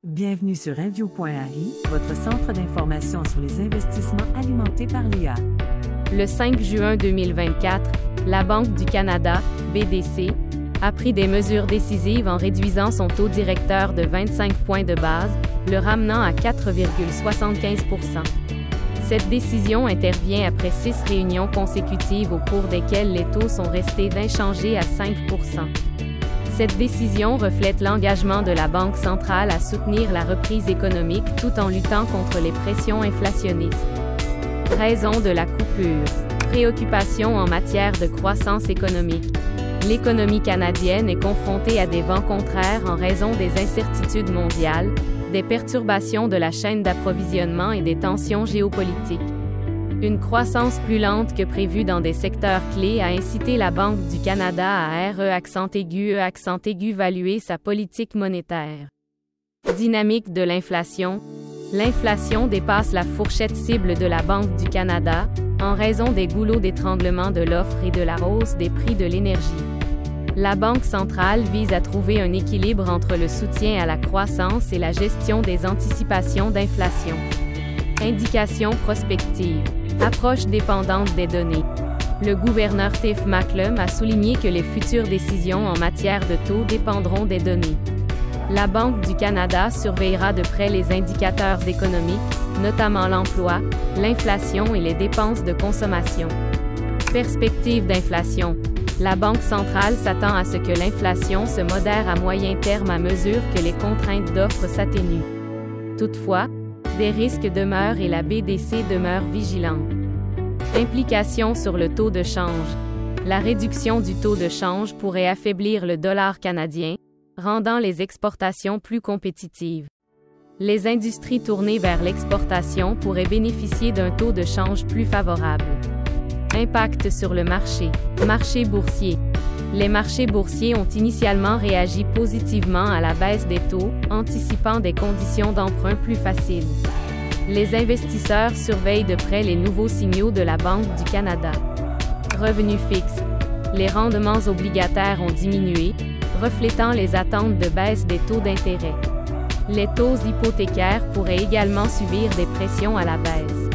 Bienvenue sur Enview.ai, votre centre d'information sur les investissements alimentés par l'IA. Le 5 juin 2024, la Banque du Canada, BDC, a pris des mesures décisives en réduisant son taux directeur de 25 points de base, le ramenant à 4,75 %. Cette décision intervient après 6 réunions consécutives au cours desquelles les taux sont restés d'inchangés à 5 %. Cette décision reflète l'engagement de la Banque centrale à soutenir la reprise économique tout en luttant contre les pressions inflationnistes. Raison de la coupure. Préoccupation en matière de croissance économique. L'économie canadienne est confrontée à des vents contraires en raison des incertitudes mondiales, des perturbations de la chaîne d'approvisionnement et des tensions géopolitiques. Une croissance plus lente que prévue dans des secteurs clés a incité la Banque du Canada à accent aigu valuer sa politique monétaire. Dynamique de l'inflation. L'inflation dépasse la fourchette cible de la Banque du Canada, en raison des goulots d'étranglement de l'offre et de la hausse des prix de l'énergie. La Banque centrale vise à trouver un équilibre entre le soutien à la croissance et la gestion des anticipations d'inflation. Indications prospectives. Approche dépendante des données. Le gouverneur Tiff Macklem a souligné que les futures décisions en matière de taux dépendront des données. La Banque du Canada surveillera de près les indicateurs économiques, notamment l'emploi, l'inflation et les dépenses de consommation. Perspective d'inflation. La Banque centrale s'attend à ce que l'inflation se modère à moyen terme à mesure que les contraintes d'offres s'atténuent. Toutefois, des risques demeurent et la BDC demeure vigilante. Implications sur le taux de change. La réduction du taux de change pourrait affaiblir le dollar canadien, rendant les exportations plus compétitives. Les industries tournées vers l'exportation pourraient bénéficier d'un taux de change plus favorable. Impact sur le marché. Marché boursier. Les marchés boursiers ont initialement réagi positivement à la baisse des taux, anticipant des conditions d'emprunt plus faciles. Les investisseurs surveillent de près les nouveaux signaux de la Banque du Canada. Revenus fixes. Les rendements obligataires ont diminué, reflétant les attentes de baisse des taux d'intérêt. Les taux hypothécaires pourraient également subir des pressions à la baisse.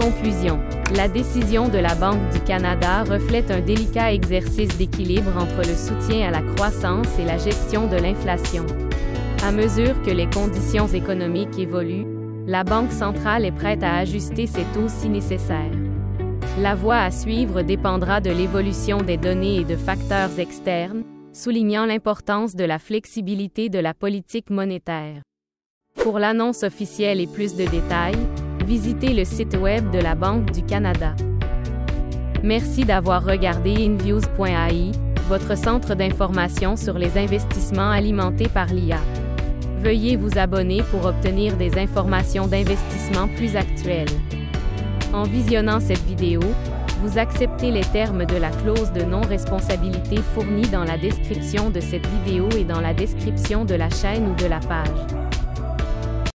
Conclusion. La décision de la Banque du Canada reflète un délicat exercice d'équilibre entre le soutien à la croissance et la gestion de l'inflation. À mesure que les conditions économiques évoluent, la Banque centrale est prête à ajuster ses taux si nécessaire. La voie à suivre dépendra de l'évolution des données et de facteurs externes, soulignant l'importance de la flexibilité de la politique monétaire. Pour l'annonce officielle et plus de détails, visitez le site web de la Banque du Canada. Merci d'avoir regardé Enview.ai, votre centre d'information sur les investissements alimentés par l'IA. Veuillez vous abonner pour obtenir des informations d'investissement plus actuelles. En visionnant cette vidéo, vous acceptez les termes de la clause de non-responsabilité fournie dans la description de cette vidéo et dans la description de la chaîne ou de la page.